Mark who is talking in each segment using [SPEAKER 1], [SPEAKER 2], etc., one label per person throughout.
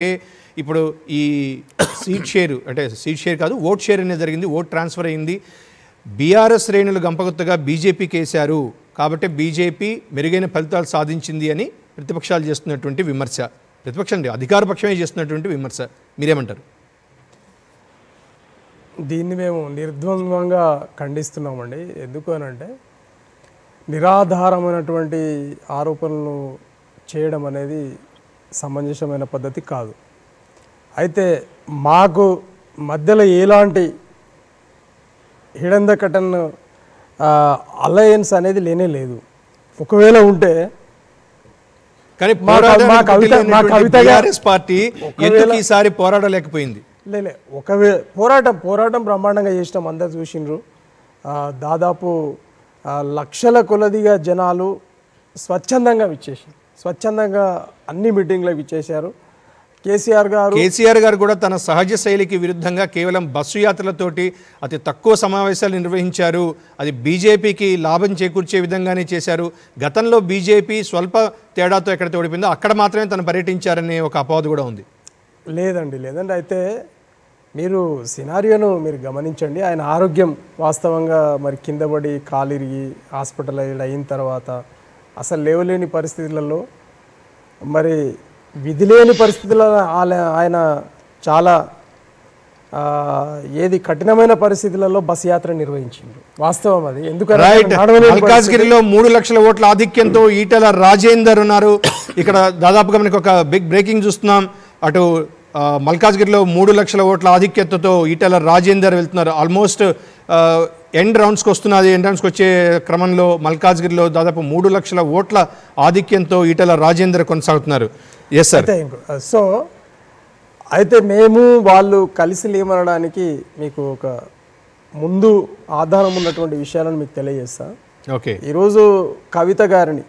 [SPEAKER 1] ఇప్పుడు ఈ seat share అంటే సీట్ షేర్ కాదు ఓట్ షేర్ అనేది జరిగింది, ఓట్ ట్రాన్స్ఫర్ అయింది. బీఆర్ఎస్ శ్రేణులు గంపగుత్తగా బీజేపీకి వేశారు కాబట్టి బీజేపీ మెరుగైన ఫలితాలు సాధించింది అని ప్రతిపక్షాలు చేస్తున్నటువంటి విమర్శ, ప్రతిపక్షం అధికార పక్షమే చేస్తున్నటువంటి విమర్శ, మీరేమంటారు?
[SPEAKER 2] దీన్ని మేము నిర్ద్వంద్వంగా ఖండిస్తున్నామండి. ఎందుకు అనంటే నిరాధారమైనటువంటి ఆరోపణలు చేయడం అనేది సమంజసమైన పద్ధతి కాదు. అయితే మాకు మధ్యలో ఎలాంటి హిడెన్ ద కర్టన్ అలయన్స్ అనేది లేనే లేదు. ఒకవేళ ఉంటే
[SPEAKER 1] కానీ పార్టీ ఎందుకు ఈసారి పోరాడలేకపోయింది?
[SPEAKER 2] లేలే పోరాటం బ్రహ్మాండంగా చేసినాం, అందరు చూసిండ్రు. దాదాపు లక్షల కొలదిగా జనాలు స్వచ్ఛందంగా అన్ని మీటింగ్లకు ఇచ్చేశారు. కేసీఆర్ గారు కూడా తన సహజ శైలికి విరుద్ధంగా కేవలం బస్సు యాత్రలతోటి అతి తక్కువ సమావేశాలు నిర్వహించారు. అది బీజేపీకి లాభం చేకూర్చే విధంగానే చేశారు. గతంలో బీజేపీ స్వల్ప తేడాతో ఎక్కడైతే ఓడిపోయిందో అక్కడ మాత్రమే తను పర్యటించారనే ఒక అపవాదు కూడా ఉంది. లేదండి. అయితే మీరు సినారియోను మీరు గమనించండి. ఆయన ఆరోగ్యం వాస్తవంగా మరి కింద పడి కాలిరిగి హాస్పిటలైజ్ అయిన తర్వాత అసలు లేవలేని పరిస్థితులలో, మరి విధి లేని పరిస్థితుల్లో ఆయన చాలా కఠినమైన పరిస్థితులలో బస్ యాత్ర నిర్వహించింది. వాస్తవం అది.
[SPEAKER 1] ఎందుకంటే మల్కాజ్గిరిలో 3 లక్షల ఓట్ల ఆధిక్యంతో ఈటెల రాజేందర్ ఉన్నారు. ఇక్కడ దాదాపుగా మనకు ఒక బిగ్ బ్రేకింగ్ చూస్తున్నాం. అటు మల్కాజ్గిరిలో 3 లక్షల ఓట్ల ఆధిక్యతతో ఈటెల రాజేందర్ వెళ్తున్నారు. ఆల్మోస్ట్ ఎండ్ రౌండ్స్కి వస్తున్నది. ఎండ్ రౌండ్స్కి వచ్చే క్రమంలో మల్కాజ్గిరిలో దాదాపు 3 లక్షల ఓట్ల ఆధిక్యంతో ఈటెల రాజేందర్ కొనసాగుతున్నారు. Yes sir.
[SPEAKER 2] సో అయితే మేము వాళ్ళు కలిసి లేమనడానికి మీకు ఒక ముందు ఆధారం ఉన్నటువంటి విషయాలను మీకు తెలియజేస్తా.
[SPEAKER 1] ఓకే,
[SPEAKER 2] ఈరోజు కవిత గారిని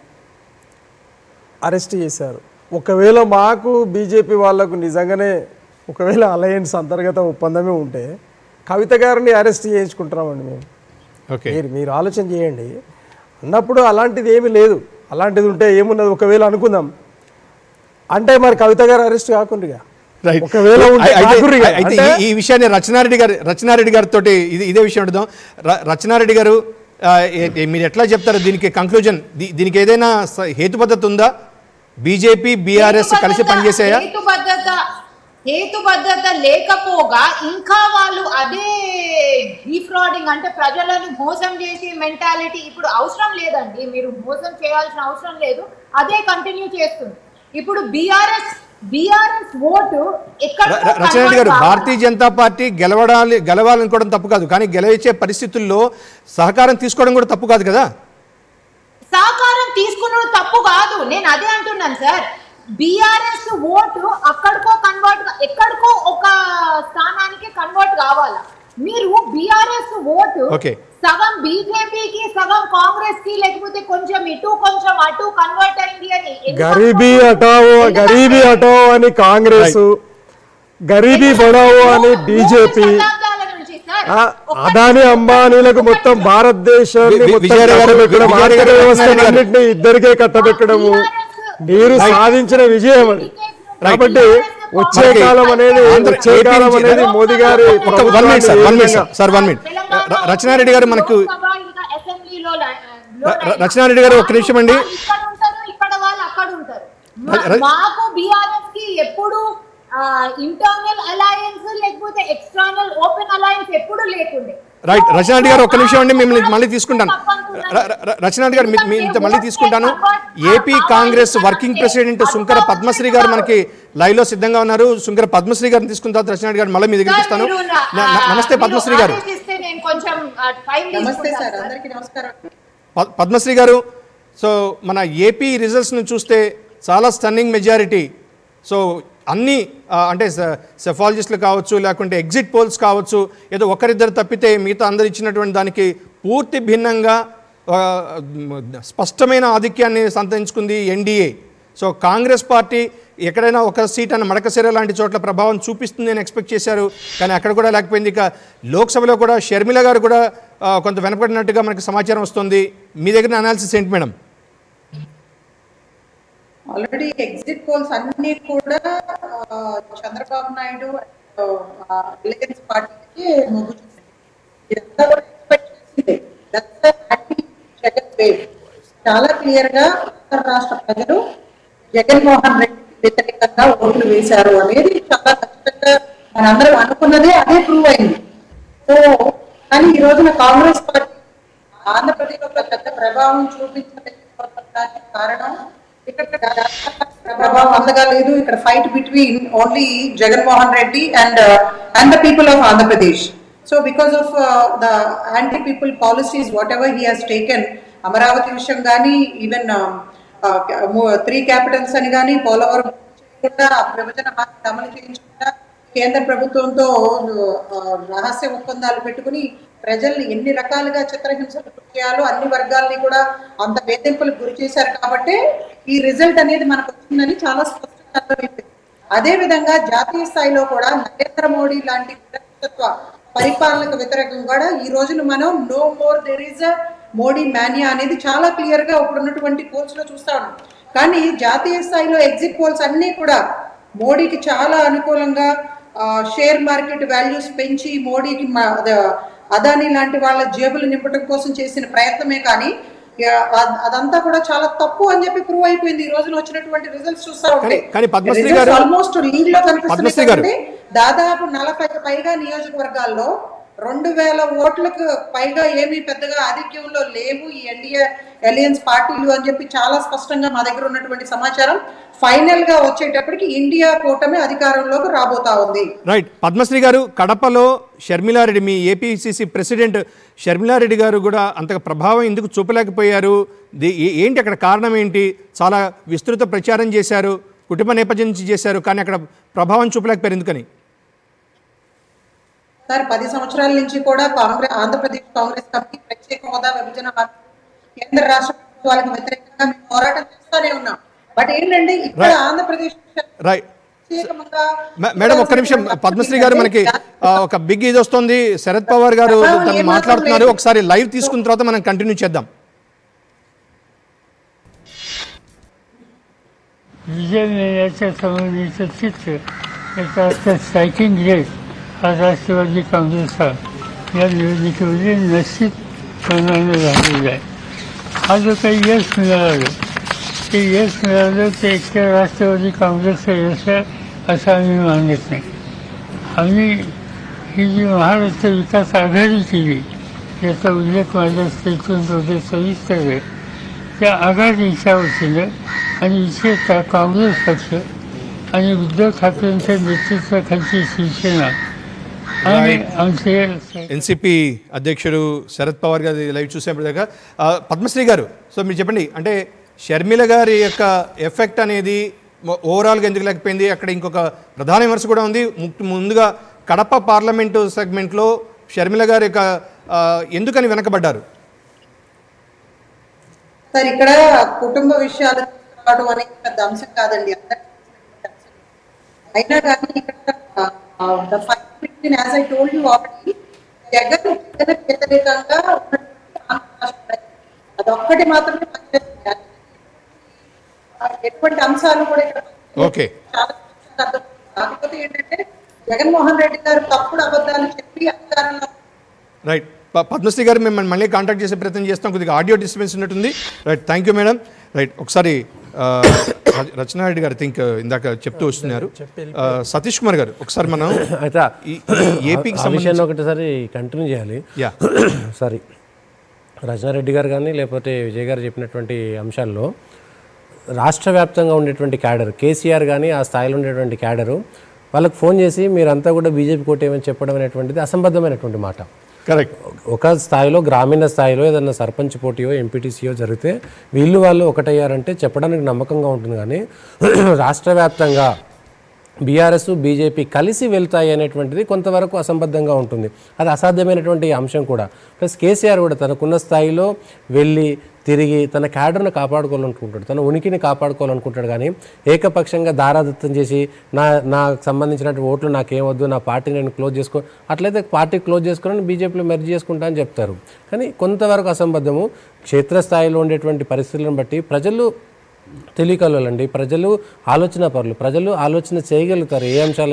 [SPEAKER 2] అరెస్ట్ చేశారు. ఒకవేళ మాకు బీజేపీ వాళ్లకు నిజంగానే ఒకవేళ అలయన్స్ అంతర్గత ఒప్పందమే ఉంటే కవిత గారిని అరెస్ట్ చేయించుకుంటున్నామండి మేము.
[SPEAKER 1] ఓకే,
[SPEAKER 2] మీరు ఆలోచన చేయండి. అన్నప్పుడు అలాంటిది ఏమీ లేదు. అలాంటిది ఉంటే ఏమున్నది ఒకవేళ అనుకుందాం అంటే మరి కవిత గారు అరెస్ట్ కాకుండా ఒకవేళ
[SPEAKER 1] ఈ విషయాన్ని రచనారెడ్డి గారితో ఇదే విషయం అడుగుదాం. రచనారెడ్డి గారు, మీరు ఎట్లా చెప్తారు దీనికి కంక్లూజన్? దీనికి ఏదైనా హేతుబద్ధత ఉందా? బీజేపీ బీఆర్ఎస్ కలిసి పనిచేసాయా?
[SPEAKER 3] హేతుబద్ధత లేకపోగా ఇంకా వాళ్ళు అదే డిఫ్రాడింగ్ అంటే ప్రజలను మోసం చేసి మెంటాలిటీ ఇప్పుడు అవసరం లేదండి. మీరు మోసం చేయాల్సిన అవసరం లేదు, అదే కంటిన్యూ చేస్తుంది. ఇప్పుడు బీఆర్ఎస్ ఓటు ఎక్కడ?
[SPEAKER 1] రచనారెడ్డి గారు, భారతీయ జనతా పార్టీ గెలవాలనుకోవడం తప్పు కాదు, కానీ గెలవచ్చే పరిస్థితుల్లో సహకారం తీసుకోవడం కూడా తప్పు కాదు కదా?
[SPEAKER 3] సహకారం తీసుకున్నది తప్పు కాదు, నేను అదే అంటున్నాను సార్. బీఆర్ఎస్ ఓటు ఎక్కడికో ఒక స్థానానికి కన్వర్ట్ కావాలా? మీరు బీఆర్ఎస్ ఓటు సగం బీజేపీకి సగం కాంగ్రెస్ కి లేకపోతే కొంచెం ఇటు కొంచెం అటు కన్వర్ట్ అయింది అని
[SPEAKER 2] గరీబీ హటావో అని కాంగ్రెస్, గరీబీ బడావో అని బీజేపీ, అదాని అంబానీలకు మొత్తం భారతదేశాన్ని ఇద్దరికే కట్టబెట్టడము మీరు సాధించిన విజయం అది. కాబట్టి వచ్చే కాలం అనేది మోదీ గారి.
[SPEAKER 1] రచనారెడ్డి గారు మనకు రచనారెడ్డి గారు ఒక్క నిమిషం అండి.
[SPEAKER 3] మాకు బీఆర్ఎస్ కి ఎప్పుడు ఇంటర్నల్ అలయన్స్ లేకపోతే ఎక్స్టర్నల్ ఓపెన్ అలయన్స్ ఎప్పుడు లేకుండే.
[SPEAKER 1] రైట్, రచనారెడ్డి గారు ఒక్క నిమిషం అండి, మిమ్మల్ని మళ్ళీ తీసుకుంటాను. రచనారెడ్డి గారు మళ్ళీ తీసుకుంటాను. AP Congress working president Sunkara Padmashri గారు మనకి లైవ్ లో సిద్ధంగా ఉన్నారు. సుంకర పద్మశ్రీ గారిని తీసుకున్న తర్వాత రచనారెడ్డి గారు మళ్ళీ మీ దగ్గరికి ఇస్తాను. నమస్తే పద్మశ్రీ గారు. పద్మశ్రీ గారు, సో మన ఏపీ రిజల్ట్స్ ను చూస్తే చాలా స్టన్నింగ్ మెజారిటీ. సో అన్ని అంటే సెఫాలజిస్టులు కావచ్చు, లేకుంటే ఎగ్జిట్ పోల్స్ కావచ్చు, ఏదో ఒకరిద్దరు తప్పితే మిగతా అందరు ఇచ్చినటువంటి దానికి పూర్తి భిన్నంగా స్పష్టమైన ఆధిక్యాన్ని సంతరించుకుంది ఎన్డీఏ. సో కాంగ్రెస్ పార్టీ ఎక్కడైనా ఒక సీట్ అన్న మడకశిర లాంటి చోట్ల ప్రభావం చూపిస్తుంది అని ఎక్స్పెక్ట్ చేశారు, కానీ అక్కడ కూడా లేకపోయింది. ఇక లోక్సభలో కూడా షర్మిల గారు కూడా కొంత వెనపడినట్టుగా మనకు సమాచారం వస్తుంది. మీ దగ్గర అనాలిసిస్ ఏంటి మేడం?
[SPEAKER 4] ఆల్రెడీ ఎగ్జిట్ పోల్స్ అన్ని కూడా చంద్రబాబు నాయుడు రిలయన్స్ పార్టీకి మొగ్గు చూపింది. ఇదంతా కూడా ఎక్స్పెక్ట్ చేసింది. జగన్ వేవ్ చాలా క్లియర్ గా ఉత్తర రాష్ట్ర ప్రజలు జగన్మోహన్ రెడ్డికి వ్యతిరేకంగా ఓట్లు వేశారు అనేది చాలా ఖచ్చితంగా మనందరం అనుకున్నదే, అదే ప్రూవ్ అయింది. సో కానీ ఈ రోజున కాంగ్రెస్ పార్టీ ఆంధ్రప్రదేశ్ లో పెద్ద ప్రభావం చూపించడానికి కారణం ఇక్కడ ప్రభావం అందగా లేదు. ఇక్కడ fight between only Jaganmohan Reddy and the people of Andhra Pradesh. So because of the anti people policies what ever he has taken, Amaravati విషయం కానీ, ఈవెన్ 3 క్యాపిటల్స్ అని కానీ, పోలవరం విభజన హామీని అమలు చేయించకుండా కేంద్ర ప్రభుత్వంతో రహస్య ఒప్పందాలు పెట్టుకుని ప్రజల్ని ఎన్ని రకాలుగా చిత్రహింసలు చేయాలో అన్ని వర్గాల్ని కూడా అంత వేధింపులకు గురి చేశారు. కాబట్టి ఈ రిజల్ట్ అనేది మనకు వచ్చిందని చాలా స్పష్టంగా అర్థమైంది. అదే విధంగా జాతీయ స్థాయిలో కూడా నరేంద్ర మోడీ లాంటి పరిపాలనకు వ్యతిరేకంగా కూడా ఈ రోజున మనం no more there is a Modi mania అనేది చాలా క్లియర్ గా ఇప్పుడు ఉన్నటువంటి పోల్స్ లో చూస్తా ఉన్నాం. కానీ జాతీయ స్థాయిలో ఎగ్జిట్ పోల్స్ అన్ని కూడా మోడీకి చాలా అనుకూలంగా, షేర్ మార్కెట్ వాల్యూస్ పెంచి మోడీకి అదానీ లాంటి వాళ్ళ జేబులు నింపడం కోసం చేసిన ప్రయత్నమే కానీ అదంతా కూడా చాలా తప్పు అని చెప్పి ప్రూవ్ అయిపోయింది. ఈ రోజున వచ్చినటువంటి రిజల్ట్స్ చూస్తా ఉంటే ఆల్మోస్ట్ లీడ్ లో కనిపిస్తుంది. దాదాపు 40కి పైగా నియోజకవర్గాల్లో 2000 ఓట్లకు పైగా ఏమీ పెద్దగా ఆధిక్యంలో లేవు ఈ ఎన్డీఏ అలయన్స్ పార్టీలు అని చెప్పి చాలా స్పష్టంగా మా దగ్గర ఉన్నటువంటి సమాచారం. ఫైనల్ గా వచ్చేటప్పటికి ఇండియా కూటమి అధికారంలోకి రాబోతా ఉంది.
[SPEAKER 1] రైట్. పద్మశ్రీ గారు, కడపలో షర్మిలారెడ్డి, మీ ఏపీసీసీ ప్రెసిడెంట్ షర్మిలారెడ్డి గారు కూడా అంతగా ప్రభావం ఎందుకు చూపలేకపోయారు? ఏంటి అక్కడ కారణం ఏంటి? చాలా విస్తృత ప్రచారం చేశారు, కుటుంబ నేపథ్యం నుంచి చేశారు, కానీ అక్కడ ప్రభావం చూపలేకపోయారు ఎందుకని?
[SPEAKER 4] సార్ 10 సంవత్సరాల నుంచి కూడా ఆంధ్రప్రదేశ్ కాంగ్రెస్ కమిటీ ప్రత్యేక హోదా, విభజన కేంద్ర రాష్ట్ర ప్రభుత్వాలకు వ్యతిరేకంగా మేము పోరాటం చేస్తూనే ఉన్నాం. బట్ ఏంటంటే ఇక్కడ ఆంధ్రప్రదేశ్
[SPEAKER 1] మేడం ఒక్క నిమిషం, పద్మశ్రీ గారు మనకి ఒక బిగ్ ఇది వస్తుంది, శరద్ పవార్ గారు మాట్లాడుతున్నారు, ఒకసారి లైవ్ తీసుకున్న తర్వాత మనం కంటిన్యూ చేద్దాం.
[SPEAKER 5] आज राष्ट्रवादी काँग्रेसचा या निवडणुकीमध्ये निश्चित परिणाम झालेला आहे. हा जो काही यश मिळालं ते यश मिळालं ते एकट्या राष्ट्रवादी काँग्रेसचं यश आहे असं आम्ही मानत नाही. आम्ही ही जी महाराष्ट्र विकास आघाडी केली याचा उल्लेख माझ्या स्टेटमेंटमध्ये सविस्तर आहे. त्या आघाडीच्या वतीनं आणि विशेषतः काँग्रेस पक्ष आणि उद्धव ठाकरेंच्या नेतृत्वाखालची शिवसेना
[SPEAKER 1] ఎన్సీపీ అధ్యక్షుడు శరద్ పవార్ గారి లైవ్ చూసేప్పుడు దగ్గర పద్మశ్రీ గారు, సో మీరు చెప్పండి, అంటే షర్మిల గారి యొక్క ఎఫెక్ట్ అనేది ఓవరాల్గా ఎందుకు లేకపోయింది? అక్కడ ఇంకొక ప్రధాన విమర్శ కూడా ఉంది. ముందుగా కడప పార్లమెంటు సెగ్మెంట్లో షర్మిల గారి యొక్క ఎందుకని వెనకబడ్డారు?
[SPEAKER 4] సార్ ఇక్కడ కుటుంబ విషయాలు రావడం అనేది పెద్ద అంశం కాదండి. అయినా కానీ ఇక్కడ as I told you already, Jagan వ్యతిరేకంగా అదొక్కటి మాత్రమే పనిచేస్తుంది. ఎటువంటి అంశాలు కూడా ఇక్కడ కాకపోతే ఏంటంటే జగన్మోహన్ రెడ్డి గారు తప్పుడు అబద్ధాలు చెప్పి అధికారంలో.
[SPEAKER 1] రైట్. పద్మశ్రీ గారు మిమ్మల్ని మళ్ళీ కాంటాక్ట్ చేసే ప్రయత్నం చేస్తాం, కొద్దిగా ఆడియో డిస్టర్బెన్స్ ఉన్నట్టుంది. Right, thank you madam. Right, ఒకసారి రచనారెడ్డి గారు థింక్ ఇందాక చెప్తూ వస్తున్నారు. సతీష్ కుమార్ గారు ఒకసారి మనం
[SPEAKER 6] ఏపీకి సంబంధించిన ఒకటిసారి కంటిన్యూ చేయాలి. సారీ, రచనారెడ్డి గారు కానీ లేకపోతే విజయ్ గారు చెప్పినటువంటి అంశాల్లో రాష్ట్ర వ్యాప్తంగా ఉండేటువంటి క్యాడర్, కేసీఆర్ కానీ ఆ స్థాయిలో ఉండేటువంటి క్యాడరు వాళ్ళకి ఫోన్ చేసి మీరంతా కూడా బీజేపీ కోటేమని చెప్పడం అనేటువంటిది అసంబద్ధమైనటువంటి మాట.
[SPEAKER 1] కరెక్ట్.
[SPEAKER 6] ఒక స్థాయిలో, గ్రామీణ స్థాయిలో ఏదన్నా సర్పంచ్ పోటీయో ఎంపీటీసీయో జరిగితే వాళ్ళు ఒకటయ్యారంటే చెప్పడానికి నమ్మకంగా ఉంటుంది. కానీ రాష్ట్ర వ్యాప్తంగా బీఆర్ఎస్ బీజేపీ కలిసి వెళ్తాయి అనేటువంటిది కొంతవరకు అసంబద్ధంగా ఉంటుంది. అది అసాధ్యమైనటువంటి అంశం కూడా. ప్లస్ కేసీఆర్ కూడా తనకున్న స్థాయిలో వెళ్ళి తిరిగి తన క్యాడర్ను కాపాడుకోవాలనుకుంటాడు, తన ఉనికిని కాపాడుకోవాలనుకుంటాడు. కానీ ఏకపక్షంగా దారాదత్తం చేసి నాకు సంబంధించినటువంటి ఓట్లు నాకేమొద్దు, నా పార్టీ నేను క్లోజ్ చేసుకో, అట్లయితే పార్టీ క్లోజ్ చేసుకుని బీజేపీలో మెర్జ్ చేసుకుంటా అని చెప్తారు. కానీ కొంతవరకు అసంబద్ధము. క్షేత్రస్థాయిలో ఉండేటువంటి పరిస్థితులను బట్టి ప్రజలు తెలియకలండి. ప్రజలు ఆలోచన పరులు, ప్రజలు ఆలోచన చేయగలుగుతారు ఏ అంశాలు